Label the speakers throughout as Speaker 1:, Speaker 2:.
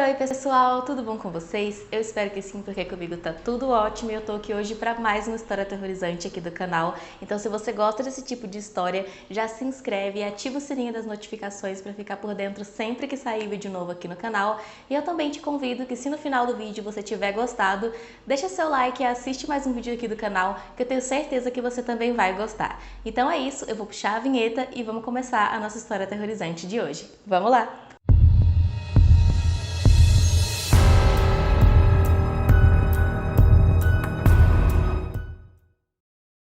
Speaker 1: Oi pessoal, tudo bom com vocês? Eu espero que sim, porque comigo tá tudo ótimo e eu tô aqui hoje para mais uma história aterrorizante aqui do canal. Então se você gosta desse tipo de história, já se inscreve e ativa o sininho das notificações para ficar por dentro sempre que sair vídeo novo aqui no canal. E eu também te convido que se no final do vídeo você tiver gostado, deixa seu like e assiste mais um vídeo aqui do canal, que eu tenho certeza que você também vai gostar. Então é isso, eu vou puxar a vinheta e vamos começar a nossa história aterrorizante de hoje. Vamos lá!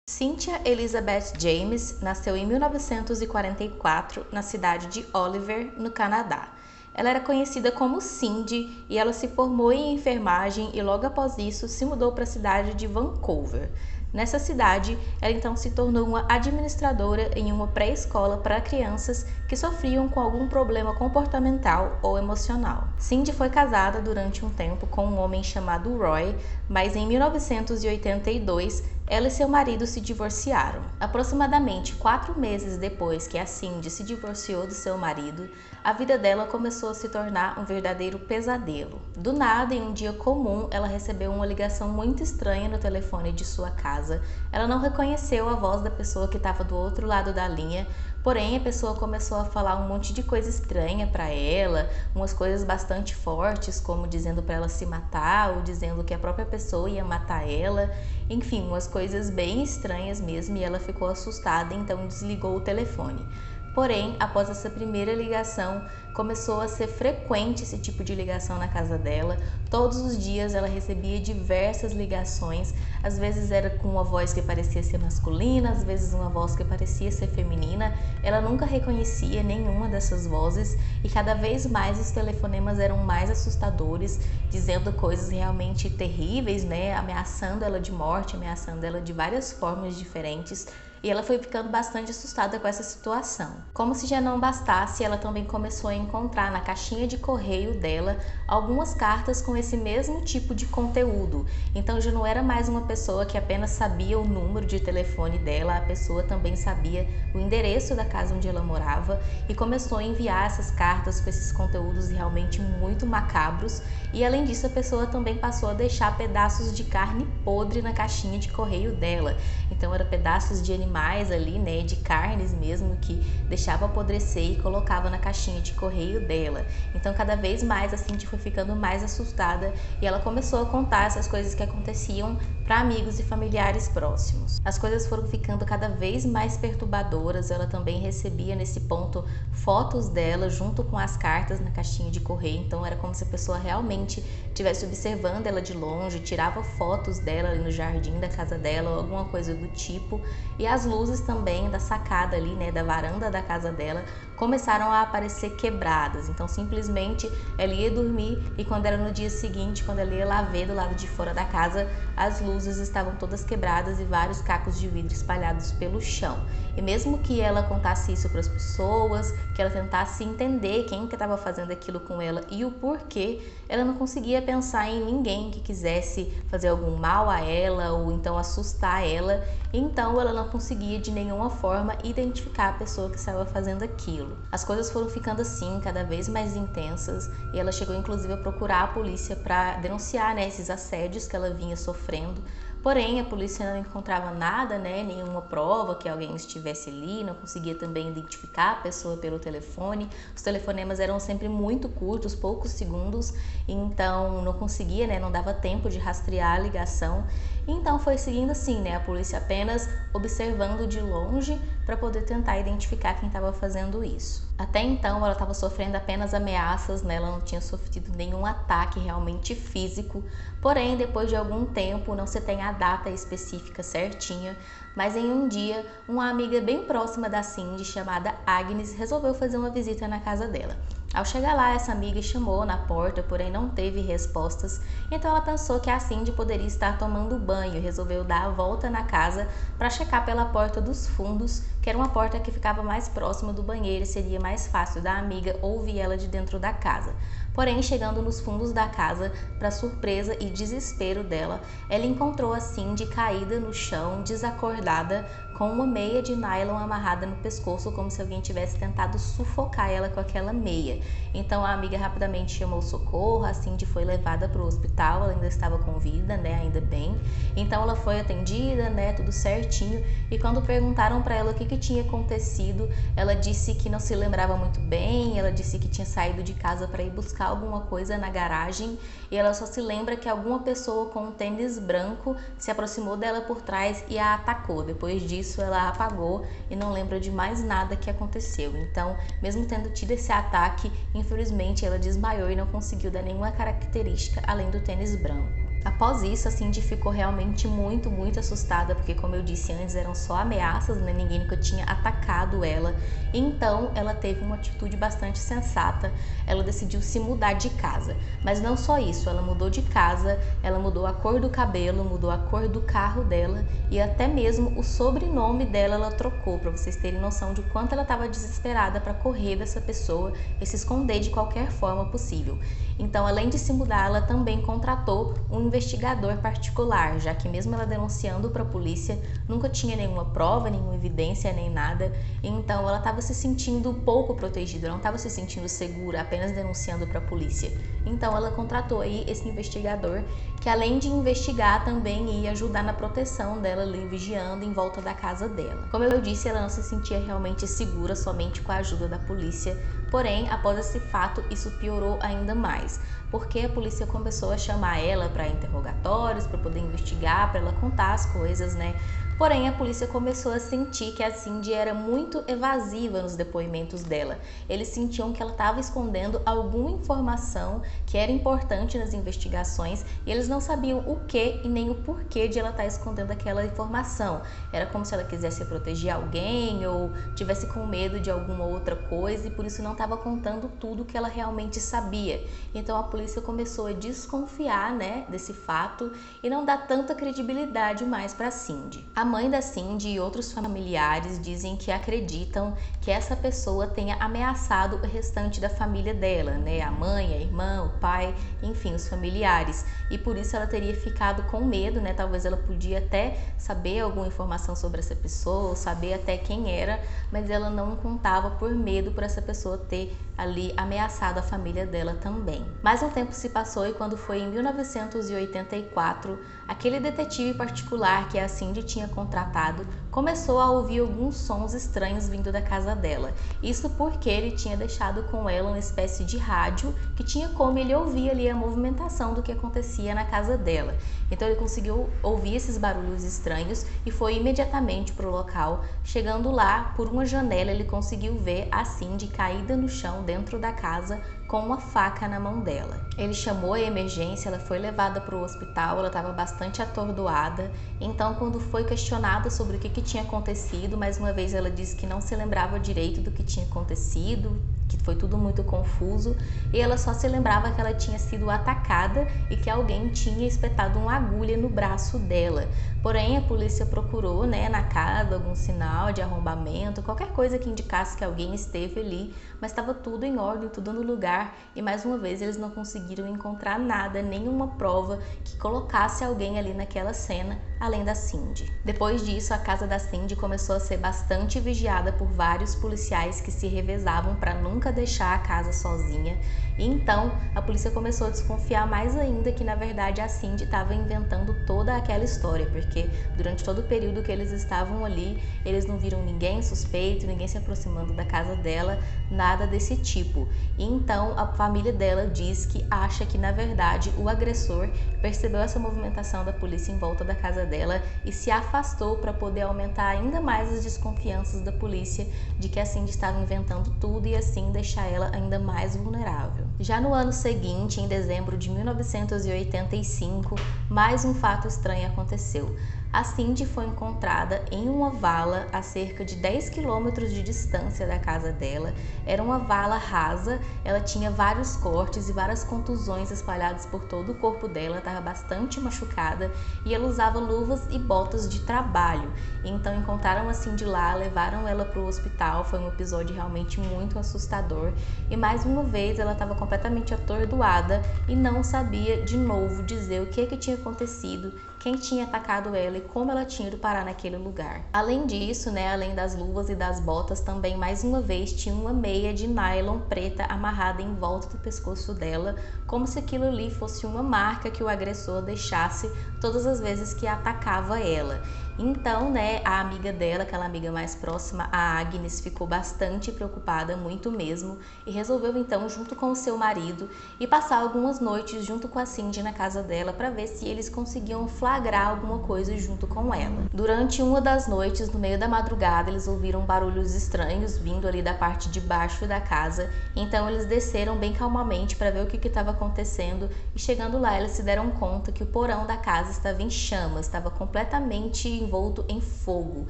Speaker 1: Cynthia Elizabeth James nasceu em 1944 na cidade de Oliver, no Canadá. Ela era conhecida como Cindy e ela se formou em enfermagem e logo após isso se mudou para a cidade de Vancouver. Nessa cidade, ela então se tornou uma administradora em uma pré-escola para crianças que sofriam com algum problema comportamental ou emocional. Cindy foi casada durante um tempo com um homem chamado Roy, mas em 1982 ela e seu marido se divorciaram. Aproximadamente 4 meses depois que a Cindy se divorciou do seu marido, a vida dela começou a se tornar um verdadeiro pesadelo. Do nada, em um dia comum, ela recebeu uma ligação muito estranha no telefone de sua casa. Ela não reconheceu a voz da pessoa que estava do outro lado da linha, porém a pessoa começou a falar um monte de coisa estranha para ela, umas coisas bastante fortes, como dizendo para ela se matar ou dizendo que a própria pessoa ia matar ela. Enfim, umas coisas bem estranhas mesmo, e ela ficou assustada, então desligou o telefone. Porém, após essa primeira ligação, começou a ser frequente esse tipo de ligação na casa dela. Todos os dias ela recebia diversas ligações, às vezes era com uma voz que parecia ser masculina, às vezes uma voz que parecia ser feminina. Ela nunca reconhecia nenhuma dessas vozes e cada vez mais os telefonemas eram mais assustadores, dizendo coisas realmente terríveis, né? Ameaçando ela de morte, ameaçando ela de várias formas diferentes. E ela foi ficando bastante assustada com essa situação. Como se já não bastasse, ela também começou a encontrar na caixinha de correio dela algumas cartas com esse mesmo tipo de conteúdo. Então já não era mais uma pessoa que apenas sabia o número de telefone dela, a pessoa também sabia o endereço da casa onde ela morava e começou a enviar essas cartas com esses conteúdos realmente muito macabros. E além disso, a pessoa também passou a deixar pedaços de carne podre na caixinha de correio dela. Então eram pedaços de animais ali, né, de carnes mesmo, que deixava apodrecer e colocava na caixinha de correio dela. Então cada vez mais a Cindy foi ficando mais assustada e ela começou a contar essas coisas que aconteciam para amigos e familiares próximos. As coisas foram ficando cada vez mais perturbadoras. Ela também recebia nesse ponto fotos dela junto com as cartas na caixinha de correio. Então era como se a pessoa realmente estivesse observando ela de longe, tirava fotos dela ali no jardim da casa dela ou alguma coisa do tipo. E as luzes também da sacada ali, né, da varanda da casa dela, começaram a aparecer quebradas. Então simplesmente ela ia dormir e quando era no dia seguinte, quando ela ia lá ver do lado de fora da casa, as luzes estavam todas quebradas e vários cacos de vidro espalhados pelo chão. E mesmo que ela contasse isso para as pessoas, que ela tentasse entender quem que estava fazendo aquilo com ela e o porquê, ela não conseguia pensar em ninguém que quisesse fazer algum mal a ela ou então assustar ela. Então ela não conseguia de nenhuma forma identificar a pessoa que estava fazendo aquilo. As coisas foram ficando assim, cada vez mais intensas, e ela chegou inclusive a procurar a polícia para denunciar, né, esses assédios que ela vinha sofrendo. Porém, a polícia não encontrava nada, né, nenhuma prova que alguém estivesse ali, não conseguia também identificar a pessoa pelo telefone. Os telefonemas eram sempre muito curtos, poucos segundos, então não conseguia, né, não dava tempo de rastrear a ligação. Então foi seguindo assim, né, a polícia apenas observando de longe para poder tentar identificar quem estava fazendo isso. Até então ela estava sofrendo apenas ameaças, né? Ela não tinha sofrido nenhum ataque realmente físico. Porém, depois de algum tempo, não se tem a data específica certinha, mas em um dia, uma amiga bem próxima da Cindy, chamada Agnes, resolveu fazer uma visita na casa dela. Ao chegar lá, essa amiga chamou na porta, porém não teve respostas, então ela pensou que a Cindy poderia estar tomando banho e resolveu dar a volta na casa para checar pela porta dos fundos, que era uma porta que ficava mais próxima do banheiro e seria mais fácil da amiga ouvir ela de dentro da casa. Porém, chegando nos fundos da casa, para surpresa e desespero dela, ela encontrou a Cindy caída no chão, desacordada, com com uma meia de nylon amarrada no pescoço, como se alguém tivesse tentado sufocar ela com aquela meia. Então a amiga rapidamente chamou socorro, a Cindy foi levada para o hospital, ela ainda estava com vida, né, ainda bem. Então ela foi atendida, né, tudo certinho, e quando perguntaram para ela o que tinha acontecido, ela disse que não se lembrava muito bem, ela disse que tinha saído de casa para ir buscar alguma coisa na garagem, e ela só se lembra que alguma pessoa com um tênis branco se aproximou dela por trás e a atacou. Depois disso ela apagou e não lembra de mais nada que aconteceu. Então, mesmo tendo tido esse ataque, infelizmente ela desmaiou e não conseguiu dar nenhuma característica além do tênis branco. Após isso, a Cindy ficou realmente muito assustada, porque como eu disse antes, eram só ameaças, né? Ninguém nunca tinha atacado ela. Então, ela teve uma atitude bastante sensata, ela decidiu se mudar de casa. Mas não só isso, ela mudou de casa, ela mudou a cor do cabelo, mudou a cor do carro dela e até mesmo o sobrenome dela ela trocou, para vocês terem noção de quanto ela estava desesperada para correr dessa pessoa e se esconder de qualquer forma possível. Então, além de se mudar, ela também contratou um investigador particular, já que mesmo ela denunciando para a polícia, nunca tinha nenhuma prova, nenhuma evidência, nem nada. Então, ela estava se sentindo pouco protegida, não estava se sentindo segura apenas denunciando para a polícia. Então, ela contratou aí esse investigador, que além de investigar, também ia ajudar na proteção dela ali, vigiando em volta da casa dela. Como eu disse, ela não se sentia realmente segura somente com a ajuda da polícia. Porém, após esse fato, isso piorou ainda mais, porque a polícia começou a chamar ela para interrogatórios, para poder investigar, para ela contar as coisas, né? Porém, a polícia começou a sentir que a Cindy era muito evasiva nos depoimentos dela. Eles sentiam que ela estava escondendo alguma informação que era importante nas investigações e eles não sabiam o que e nem o porquê de ela estar escondendo aquela informação. Era como se ela quisesse proteger alguém ou tivesse com medo de alguma outra coisa e por isso não estava contando tudo que ela realmente sabia. Então a polícia começou a desconfiar, né, desse fato e não dar tanta credibilidade mais para Cindy. A mãe da Cindy e outros familiares dizem que acreditam que essa pessoa tenha ameaçado o restante da família dela, né? A mãe, a irmã, o pai, enfim, os familiares. E por isso ela teria ficado com medo, né? Talvez ela podia até saber alguma informação sobre essa pessoa, ou saber até quem era, mas ela não contava por medo por essa pessoa ter ali ameaçado a família dela também. Mais um tempo se passou e quando foi em 1984, aquele detetive particular que a Cindy tinha contratado começou a ouvir alguns sons estranhos vindo da casa dela. Isso porque ele tinha deixado com ela uma espécie de rádio que tinha como ele ouvir ali a movimentação do que acontecia na casa dela. Então ele conseguiu ouvir esses barulhos estranhos e foi imediatamente para o local. Chegando lá, por uma janela, ele conseguiu ver a Cindy caída no chão dentro da casa com uma faca na mão dela. Ele chamou a emergência, ela foi levada para o hospital, ela estava bastante atordoada. Então, quando foi questionada sobre o que tinha acontecido, mais uma vez ela disse que não se lembrava direito do que tinha acontecido, que foi tudo muito confuso, e ela só se lembrava que ela tinha sido atacada e que alguém tinha espetado uma agulha no braço dela. Porém, a polícia procurou, né, na casa algum sinal de arrombamento, qualquer coisa que indicasse que alguém esteve ali, mas estava tudo em ordem, tudo no lugar, e mais uma vez eles não conseguiram encontrar nada, nenhuma prova que colocasse alguém ali naquela cena, além da Cindy. Depois disso, a casa da Cindy começou a ser bastante vigiada por vários policiais que se revezavam para nunca deixar a casa sozinha. E então, a polícia começou a desconfiar mais ainda que, na verdade, a Cindy estava inventando toda aquela história, porque durante todo o período que eles estavam ali, eles não viram ninguém suspeito, ninguém se aproximando da casa dela, nada desse tipo. E então, a família dela diz que acha que, na verdade, o agressor percebeu essa movimentação da polícia em volta da casa dela e se afastou para poder aumentar ainda mais as desconfianças da polícia de que a Cindy estava inventando tudo e assim deixar ela ainda mais vulnerável. Já no ano seguinte, em dezembro de 1985, mais um fato estranho aconteceu. A Cindy foi encontrada em uma vala a cerca de 10 quilômetros de distância da casa dela. Era uma vala rasa, ela tinha vários cortes e várias contusões espalhadas por todo o corpo dela, estava bastante machucada e ela usava luvas e botas de trabalho. Então encontraram a Cindy lá, levaram ela para o hospital, foi um episódio realmente muito assustador e mais uma vez ela estava completamente atordoada e não sabia de novo dizer o que tinha acontecido, quem tinha atacado ela e como ela tinha ido parar naquele lugar. Além disso, né, além das luvas e das botas, também mais uma vez tinha uma meia de nylon preta amarrada em volta do pescoço dela, como se aquilo ali fosse uma marca que o agressor deixasse todas as vezes que atacava ela. Então, né, a amiga dela, aquela amiga mais próxima, a Agnes, ficou bastante preocupada, muito mesmo, e resolveu então, junto com o seu marido, ir passar algumas noites junto com a Cindy na casa dela para ver se eles conseguiam flagrar alguma coisa junto com ela. Durante uma das noites, no meio da madrugada, eles ouviram barulhos estranhos vindo ali da parte de baixo da casa, então eles desceram bem calmamente para ver o que estava acontecendo e chegando lá eles se deram conta que o porão da casa estava em chamas, estava completamente envolto em fogo.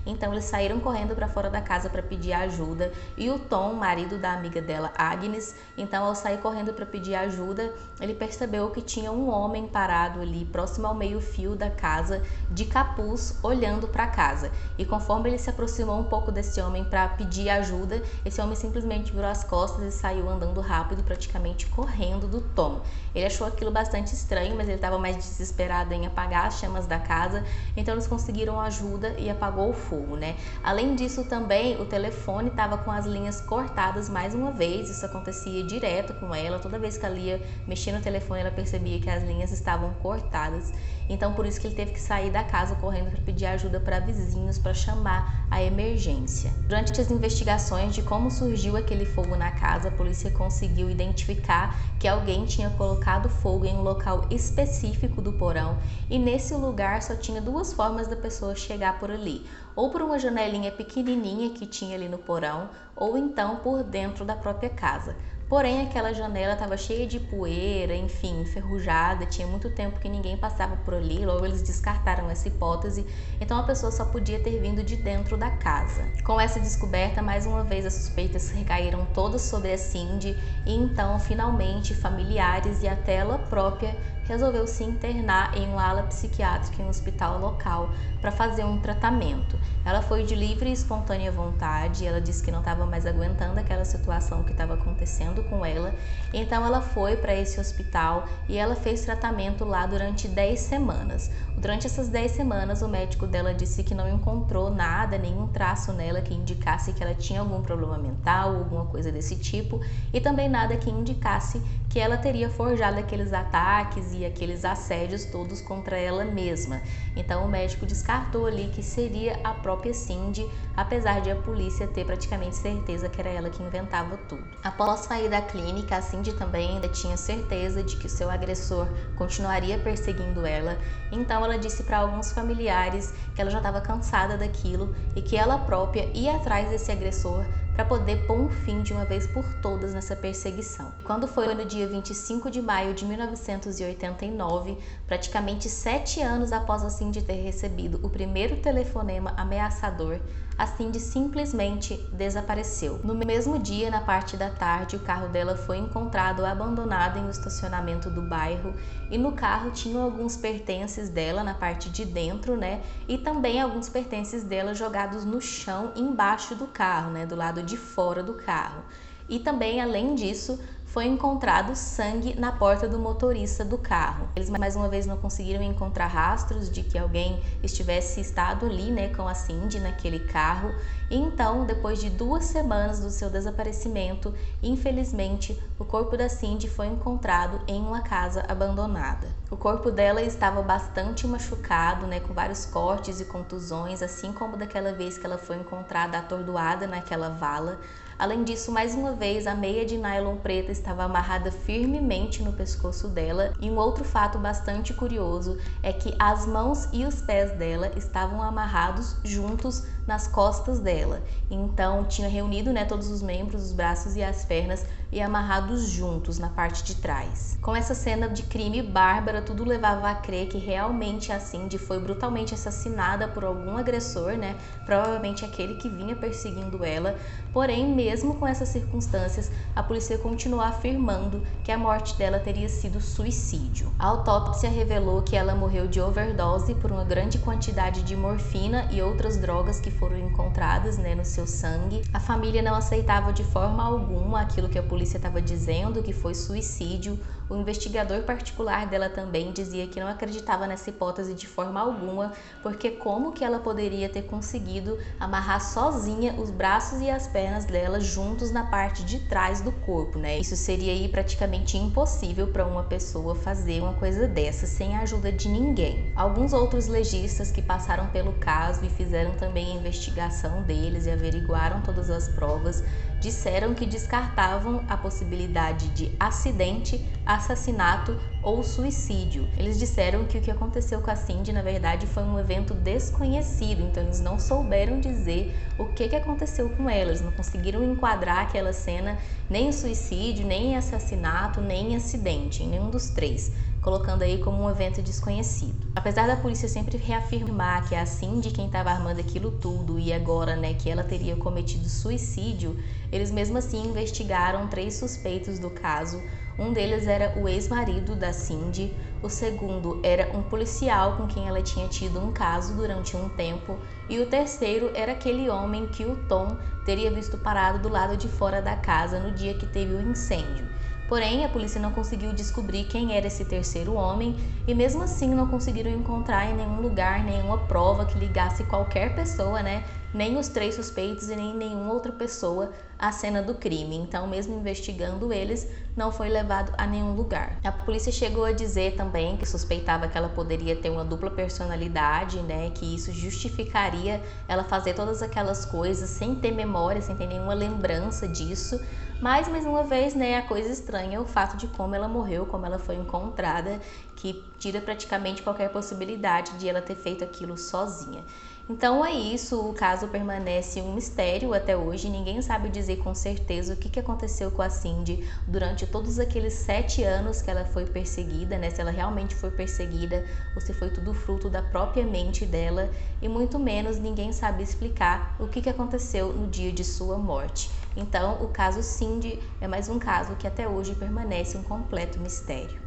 Speaker 1: Então eles saíram correndo para fora da casa para pedir ajuda e o Tom, marido da amiga dela, Agnes, então ao sair correndo para pedir ajuda, ele percebeu que tinha um homem parado ali próximo ao meio-fio da casa, de capuz, olhando para a casa. E conforme ele se aproximou um pouco desse homem para pedir ajuda, esse homem simplesmente virou as costas e saiu andando rápido, praticamente correndo do Tom. Ele achou aquilo bastante estranho, mas ele estava mais desesperado em apagar as chamas da casa, então eles conseguiram ajuda e apagou o fogo, né? Além disso também, o telefone estava com as linhas cortadas mais uma vez, isso acontecia direto com ela, toda vez que ela ia mexer no telefone, ela percebia que as linhas estavam cortadas, então por isso que ele teve que sair da casa correndo para pedir ajuda para vizinhos, para chamar a emergência. Durante as investigações de como surgiu aquele fogo na casa, a polícia conseguiu identificar que alguém tinha colocado fogo em um local específico do porão e nesse lugar só tinha duas formas da pessoa chegar por ali, ou por uma janelinha pequenininha que tinha ali no porão, ou então por dentro da própria casa. Porém, aquela janela estava cheia de poeira, enfim, enferrujada, tinha muito tempo que ninguém passava por ali, logo eles descartaram essa hipótese, então a pessoa só podia ter vindo de dentro da casa. Com essa descoberta, mais uma vez as suspeitas recaíram todas sobre a Cindy e então, finalmente, familiares e até ela própria resolveu se internar em uma ala psiquiátrica em um hospital local para fazer um tratamento. Ela foi de livre e espontânea vontade, ela disse que não estava mais aguentando aquela situação que estava acontecendo com ela, então ela foi para esse hospital e ela fez tratamento lá durante 10 semanas. Durante essas 10 semanas, o médico dela disse que não encontrou nada, nenhum traço nela que indicasse que ela tinha algum problema mental, alguma coisa desse tipo, e também nada que indicasse que ela teria forjado aqueles ataques e aqueles assédios todos contra ela mesma. Então o médico descartou ali que seria a própria Cindy, apesar de a polícia ter praticamente certeza que era ela que inventava tudo. Após sair da clínica, a Cindy também ainda tinha certeza de que o seu agressor continuaria perseguindo ela, então ela disse para alguns familiares que ela já estava cansada daquilo e que ela própria ia atrás desse agressor para poder pôr um fim de uma vez por todas nessa perseguição. Quando foi no dia 25 de maio de 1989, praticamente 7 anos após a Cindy ter recebido o primeiro telefonema ameaçador, a Cindy simplesmente desapareceu. No mesmo dia, na parte da tarde, o carro dela foi encontrado abandonado em um estacionamento do bairro e no carro tinham alguns pertences dela na parte de dentro, né? E também alguns pertences dela jogados no chão embaixo do carro, né? Do lado de fora do carro. E também, além disso, foi encontrado sangue na porta do motorista do carro. Eles mais uma vez não conseguiram encontrar rastros de que alguém estivesse estado ali, né, com a Cindy naquele carro. E então, depois de 2 semanas do seu desaparecimento, infelizmente, o corpo da Cindy foi encontrado em uma casa abandonada. O corpo dela estava bastante machucado, né, com vários cortes e contusões, assim como daquela vez que ela foi encontrada atordoada naquela vala. Além disso, mais uma vez, a meia de nylon preta estava amarrada firmemente no pescoço dela. E um outro fato bastante curioso é que as mãos e os pés dela estavam amarrados juntos nas costas dela. Então, tinha reunido, né, todos os membros, os braços e as pernas e amarrados juntos na parte de trás. Com essa cena de crime bárbara, tudo levava a crer que realmente a Cindy foi brutalmente assassinada por algum agressor, né? Provavelmente aquele que vinha perseguindo ela. Porém, mesmo com essas circunstâncias, a polícia continuou afirmando que a morte dela teria sido suicídio. A autópsia revelou que ela morreu de overdose por uma grande quantidade de morfina e outras drogas que foram encontradas, né, no seu sangue. A família não aceitava de forma alguma aquilo que a polícia estava dizendo, que foi suicídio. O investigador particular dela também dizia que não acreditava nessa hipótese de forma alguma, porque como que ela poderia ter conseguido amarrar sozinha os braços e as pernas dela juntos na parte de trás do corpo, né? Isso seria aí praticamente impossível para uma pessoa fazer uma coisa dessa sem a ajuda de ninguém. Alguns outros legistas que passaram pelo caso e fizeram também a investigação deles e averiguaram todas as provas, disseram que descartavam a possibilidade de acidente, assassinato ou suicídio. Eles disseram que o que aconteceu com a Cindy, na verdade, foi um evento desconhecido, então eles não souberam dizer o que aconteceu com ela, eles não conseguiram enquadrar aquela cena nem em suicídio, nem em assassinato, nem em acidente, em nenhum dos três, colocando aí como um evento desconhecido. Apesar da polícia sempre reafirmar que é a Cindy quem estava armando aquilo tudo e agora, né, que ela teria cometido suicídio, eles mesmo assim investigaram 3 suspeitos do caso. Um deles era o ex-marido da Cindy, o segundo era um policial com quem ela tinha tido um caso durante um tempo e o terceiro era aquele homem que o Tom teria visto parado do lado de fora da casa no dia que teve o incêndio. Porém, a polícia não conseguiu descobrir quem era esse terceiro homem e mesmo assim não conseguiram encontrar em nenhum lugar nenhuma prova que ligasse qualquer pessoa, né? Nem os 3 suspeitos e nem nenhuma outra pessoa à cena do crime. Então, mesmo investigando eles, não foi levado a nenhum lugar. A polícia chegou a dizer também que suspeitava que ela poderia ter uma dupla personalidade, né? Que isso justificaria ela fazer todas aquelas coisas sem ter memória, sem ter nenhuma lembrança disso. Mas, mais uma vez, né, a coisa estranha é o fato de como ela morreu, como ela foi encontrada, que tira praticamente qualquer possibilidade de ela ter feito aquilo sozinha. Então é isso, o caso permanece um mistério até hoje, ninguém sabe dizer com certeza o que aconteceu com a Cindy durante todos aqueles 7 anos que ela foi perseguida, né? Se ela realmente foi perseguida ou se foi tudo fruto da própria mente dela, e muito menos ninguém sabe explicar o que aconteceu no dia de sua morte. Então o caso Cindy é mais um caso que até hoje permanece um completo mistério.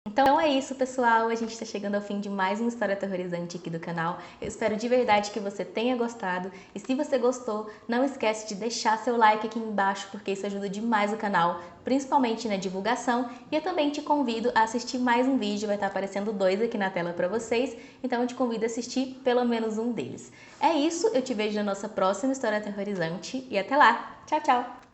Speaker 1: Então é isso, pessoal, a gente está chegando ao fim de mais uma história aterrorizante aqui do canal. Eu espero de verdade que você tenha gostado e se você gostou, não esquece de deixar seu like aqui embaixo porque isso ajuda demais o canal, principalmente na divulgação, e eu também te convido a assistir mais um vídeo, vai estar aparecendo 2 aqui na tela para vocês, então eu te convido a assistir pelo menos um deles. É isso, eu te vejo na nossa próxima história aterrorizante e até lá! Tchau, tchau!